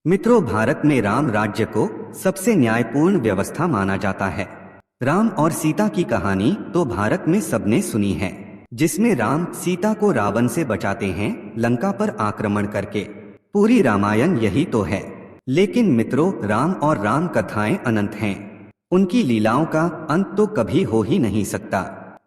मित्रों, भारत में राम राज्य को सबसे न्यायपूर्ण व्यवस्था माना जाता है। राम और सीता की कहानी तो भारत में सबने सुनी है, जिसमें राम सीता को रावण से बचाते हैं लंका पर आक्रमण करके। पूरी रामायण यही तो है। लेकिन मित्रों, राम और राम कथाएं अनंत हैं। उनकी लीलाओं का अंत तो कभी हो ही नहीं सकता।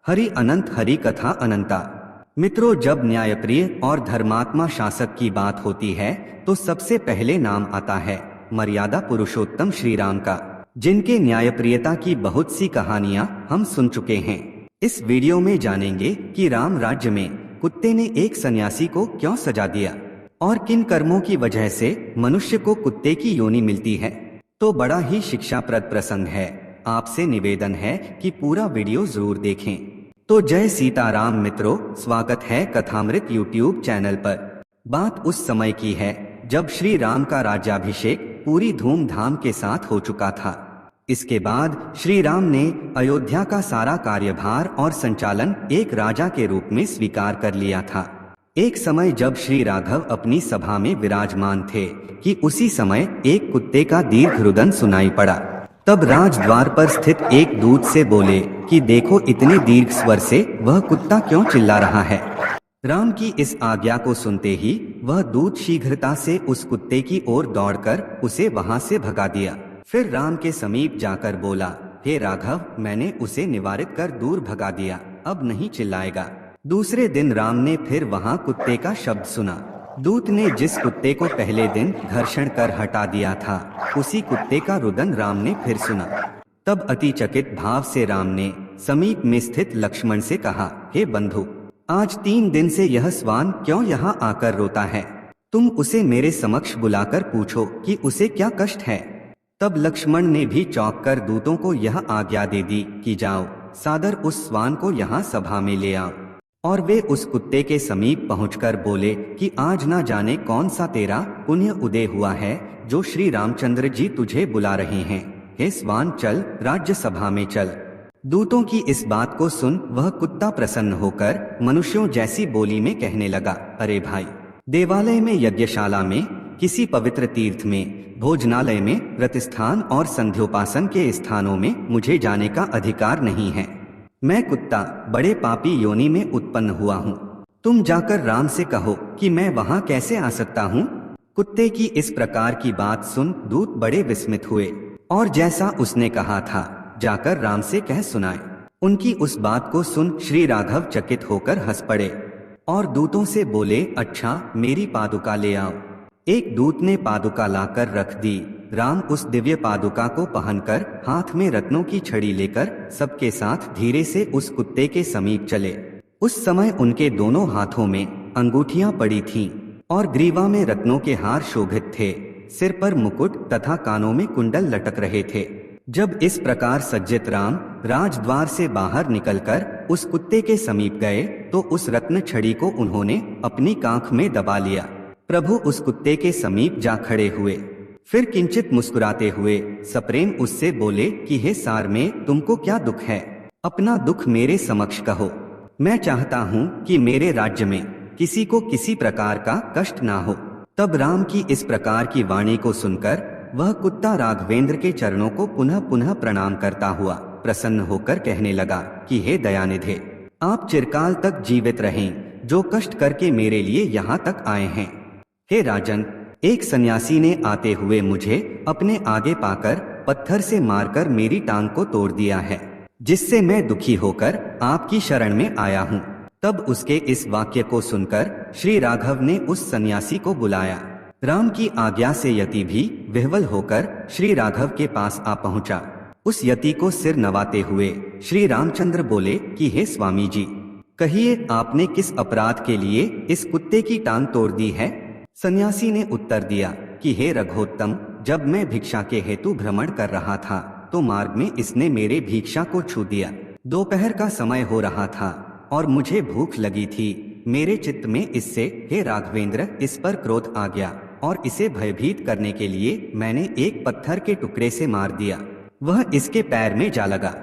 हरि अनंत, हरि कथा अनंता। मित्रों, जब न्यायप्रिय और धर्मात्मा शासक की बात होती है तो सबसे पहले नाम आता है मर्यादा पुरुषोत्तम श्री राम का, जिनके न्यायप्रियता की बहुत सी कहानियां हम सुन चुके हैं। इस वीडियो में जानेंगे कि राम राज्य में कुत्ते ने एक सन्यासी को क्यों सजा दिया और किन कर्मों की वजह से मनुष्य को कुत्ते की योनि मिलती है। तो बड़ा ही शिक्षाप्रद प्रसंग है। आपसे निवेदन है कि पूरा वीडियो जरूर देखें। तो जय सीताराम मित्रों, स्वागत है कथामृत यूट्यूब चैनल पर। बात उस समय की है जब श्री राम का राज्याभिषेक पूरी धूमधाम के साथ हो चुका था। इसके बाद श्री राम ने अयोध्या का सारा कार्यभार और संचालन एक राजा के रूप में स्वीकार कर लिया था। एक समय जब श्री राघव अपनी सभा में विराजमान थे कि उसी समय एक कुत्ते का दीर्घ रुदन सुनाई पड़ा। तब राजद्वार पर स्थित एक दूत से बोले कि देखो, इतने दीर्घ स्वर से वह कुत्ता क्यों चिल्ला रहा है। राम की इस आज्ञा को सुनते ही वह दूत शीघ्रता से उस कुत्ते की ओर दौड़कर उसे वहां से भगा दिया। फिर राम के समीप जाकर बोला, हे राघव, मैंने उसे निवारित कर दूर भगा दिया, अब नहीं चिल्लाएगा। दूसरे दिन राम ने फिर वहां कुत्ते का शब्द सुना। दूत ने जिस कुत्ते को पहले दिन घर्षण कर हटा दिया था, उसी कुत्ते का रुदन राम ने फिर सुना। तब अतिचकित भाव से राम ने समीप में स्थित लक्ष्मण से कहा, हे बंधु, आज 3 दिन से यह श्वान क्यों यहाँ आकर रोता है। तुम उसे मेरे समक्ष बुलाकर पूछो कि उसे क्या कष्ट है। तब लक्ष्मण ने भी चौंक कर दूतों को यह आज्ञा दे दी कि जाओ, सादर उस श्वान को यहाँ सभा में ले आओ। और वे उस कुत्ते के समीप पहुंचकर बोले कि आज ना जाने कौन सा तेरा पुण्य उदय हुआ है जो श्री रामचंद्र जी तुझे बुला रहे हैं। हे श्वान, चल, राज्य सभा में चल। दूतों की इस बात को सुन वह कुत्ता प्रसन्न होकर मनुष्यों जैसी बोली में कहने लगा, अरे भाई, देवालय में, यज्ञशाला में, किसी पवित्र तीर्थ में, भोजनालय में, व्रतस्थान और संध्योपासन के स्थानों में मुझे जाने का अधिकार नहीं है। मैं कुत्ता बड़े पापी योनि में उत्पन्न हुआ हूँ। तुम जाकर राम से कहो कि मैं वहाँ कैसे आ सकता हूँ। कुत्ते की इस प्रकार की बात सुन दूत बड़े विस्मित हुए और जैसा उसने कहा था जाकर राम से कह सुनाए। उनकी उस बात को सुन श्री राघव चकित होकर हंस पड़े और दूतों से बोले, अच्छा, मेरी पादुका ले आओ। एक दूत ने पादुका लाकर रख दी। राम उस दिव्य पादुका को पहनकर हाथ में रत्नों की छड़ी लेकर सबके साथ धीरे से उस कुत्ते के समीप चले। उस समय उनके दोनों हाथों में अंगूठियां पड़ी थीं और ग्रीवा में रत्नों के हार शोभित थे। सिर पर मुकुट तथा कानों में कुंडल लटक रहे थे। जब इस प्रकार सज्जित राम राजद्वार से बाहर निकलकर उस कुत्ते के समीप गए तो उस रत्न छड़ी को उन्होंने अपनी कांख में दबा लिया। प्रभु उस कुत्ते के समीप जा खड़े हुए। फिर किंचित मुस्कुराते हुए सप्रेम उससे बोले कि हे सार में, तुमको क्या दुख है, अपना दुख मेरे समक्ष कहो। मैं चाहता हूँ कि मेरे राज्य में किसी को किसी प्रकार का कष्ट ना हो। तब राम की इस प्रकार की वाणी को सुनकर वह कुत्ता राघवेंद्र के चरणों को पुनः पुनः प्रणाम करता हुआ प्रसन्न होकर कहने लगा कि हे दयानिधे, आप चिरकाल तक जीवित रहें, जो कष्ट करके मेरे लिए यहाँ तक आए हैं। हे राजन, एक सन्यासी ने आते हुए मुझे अपने आगे पाकर पत्थर से मारकर मेरी टांग को तोड़ दिया है, जिससे मैं दुखी होकर आपकी शरण में आया हूँ। तब उसके इस वाक्य को सुनकर श्री राघव ने उस सन्यासी को बुलाया। राम की आज्ञा से यति भी विह्वल होकर श्री राघव के पास आ पहुंचा। उस यति को सिर नवाते हुए श्री रामचंद्र बोले कि हे स्वामी जी, कहिए, आपने किस अपराध के लिए इस कुत्ते की टांग तोड़ दी है। सन्यासी ने उत्तर दिया कि हे रघुत्तम, जब मैं भिक्षा के हेतु भ्रमण कर रहा था तो मार्ग में इसने मेरे भिक्षा को छू दिया। दोपहर का समय हो रहा था और मुझे भूख लगी थी। मेरे चित्त में इससे, हे राघवेंद्र, इस पर क्रोध आ गया और इसे भयभीत करने के लिए मैंने एक पत्थर के टुकड़े से मार दिया। वह इसके पैर में जा लगा।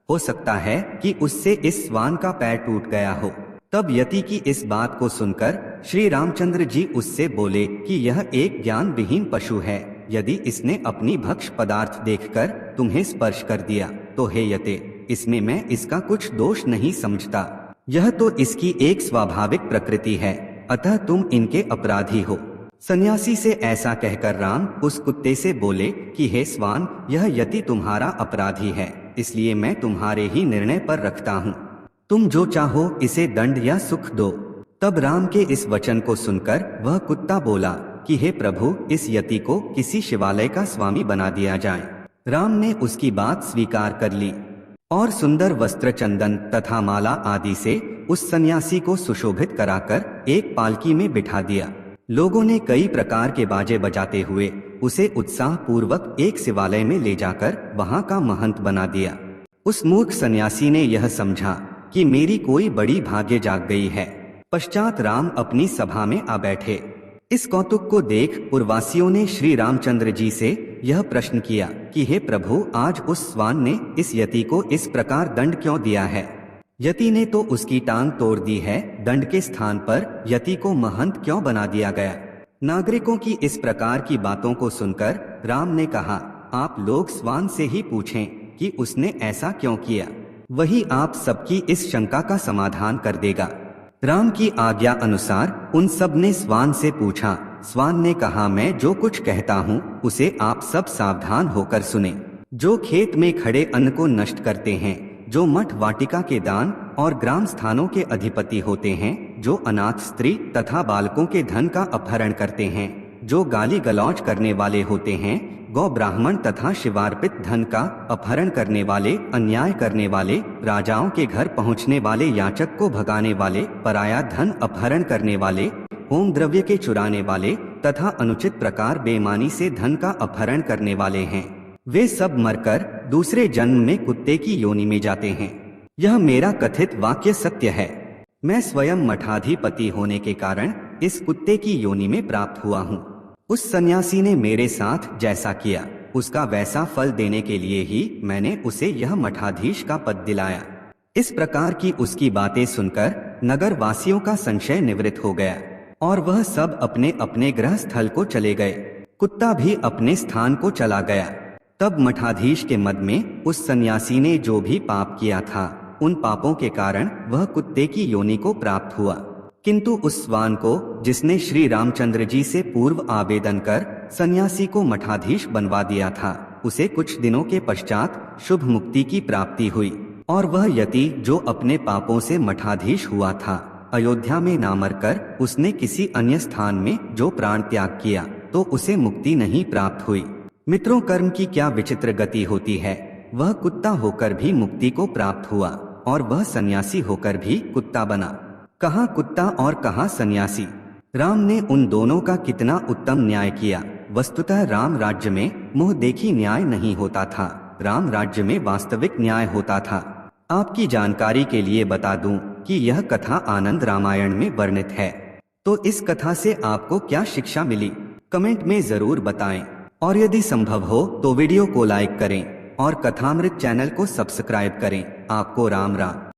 हो सकता है कि उससे इस श्वान का पैर टूट गया हो। तब यति की इस बात को सुनकर श्री रामचंद्र जी उससे बोले कि यह एक ज्ञान विहीन पशु है। यदि इसने अपनी भक्ष्य पदार्थ देखकर तुम्हें स्पर्श कर दिया तो हे यते, इसमें मैं इसका कुछ दोष नहीं समझता। यह तो इसकी एक स्वाभाविक प्रकृति है, अतः तुम इनके अपराधी हो। सन्यासी से ऐसा कहकर राम उस कुत्ते से बोले कि हे स्वान, यह यति तुम्हारा अपराधी है, इसलिए मैं तुम्हारे ही निर्णय पर रखता हूँ। तुम जो चाहो इसे दंड या सुख दो। तब राम के इस वचन को सुनकर वह कुत्ता बोला कि हे प्रभु, इस यति को किसी शिवालय का स्वामी बना दिया जाए। राम ने उसकी बात स्वीकार कर ली और सुंदर वस्त्र, चंदन तथा माला आदि से उस सन्यासी को सुशोभित कराकर एक पालकी में बिठा दिया। लोगों ने कई प्रकार के बाजे बजाते हुए उसे उत्साह पूर्वक एक शिवालय में ले जाकर वहां का महंत बना दिया। उस मूर्ख सन्यासी ने यह समझा कि मेरी कोई बड़ी भाग्य जाग गई है। पश्चात राम अपनी सभा में आ बैठे। इस कौतुक को देख पुरवासियों ने श्री रामचंद्र जी से यह प्रश्न किया कि हे प्रभु, आज उस स्वान ने इस यति को इस प्रकार दंड क्यों दिया है? यति ने तो उसकी टांग तोड़ दी है, दंड के स्थान पर यति को महंत क्यों बना दिया गया? नागरिकों की इस प्रकार की बातों को सुनकर राम ने कहा, आप लोग स्वान से ही पूछें कि उसने ऐसा क्यों किया, वही आप सबकी इस शंका का समाधान कर देगा। राम की आज्ञा अनुसार उन सब ने स्वान से पूछा। स्वान ने कहा, मैं जो कुछ कहता हूँ उसे आप सब सावधान होकर सुने। जो खेत में खड़े अन्न को नष्ट करते हैं, जो मठ वाटिका के दान और ग्राम स्थानों के अधिपति होते हैं, जो अनाथ स्त्री तथा बालकों के धन का अपहरण करते हैं, जो गाली गलौज करने वाले होते हैं, गौ ब्राह्मण तथा शिवार्पित धन का अपहरण करने वाले, अन्याय करने वाले, राजाओं के घर पहुंचने वाले, याचक को भगाने वाले, पराया धन अपहरण करने वाले, होम द्रव्य के चुराने वाले तथा अनुचित प्रकार बेईमानी से धन का अपहरण करने वाले हैं, वे सब मरकर दूसरे जन्म में कुत्ते की योनि में जाते हैं। यह मेरा कथित वाक्य सत्य है। मैं स्वयं मठाधिपति होने के कारण इस कुत्ते की योनि में प्राप्त हुआ हूँ। उस सन्यासी ने मेरे साथ जैसा किया उसका वैसा फल देने के लिए ही मैंने उसे यह मठाधीश का पद दिलाया। इस प्रकार की उसकी बातें सुनकर नगर वासियों का संशय निवृत्त हो गया और वह सब अपने अपने गृह स्थल को चले गए। कुत्ता भी अपने स्थान को चला गया। तब मठाधीश के मद में उस सन्यासी ने जो भी पाप किया था, उन पापों के कारण वह कुत्ते की योनि को प्राप्त हुआ। किंतु उस स्वान को, जिसने श्री रामचंद्र जी से पूर्व आवेदन कर सन्यासी को मठाधीश बनवा दिया था, उसे कुछ दिनों के पश्चात शुभ मुक्ति की प्राप्ति हुई और वह यति जो अपने पापों से मठाधीश हुआ था, अयोध्या में ना मरकर उसने किसी अन्य स्थान में जो प्राण त्याग किया, तो उसे मुक्ति नहीं प्राप्त हुई। मित्रों, कर्म की क्या विचित्र गति होती है। वह कुत्ता होकर भी मुक्ति को प्राप्त हुआ और वह सन्यासी होकर भी कुत्ता बना। कहाँ कुत्ता और कहाँ सन्यासी। राम ने उन दोनों का कितना उत्तम न्याय किया। वस्तुतः राम राज्य में मुंह देखी न्याय नहीं होता था, राम राज्य में वास्तविक न्याय होता था। आपकी जानकारी के लिए बता दूं कि यह कथा आनंद रामायण में वर्णित है। तो इस कथा से आपको क्या शिक्षा मिली, कमेंट में जरूर बताएं और यदि संभव हो तो वीडियो को लाइक करें और कथामृत चैनल को सब्सक्राइब करें। आपको राम राम।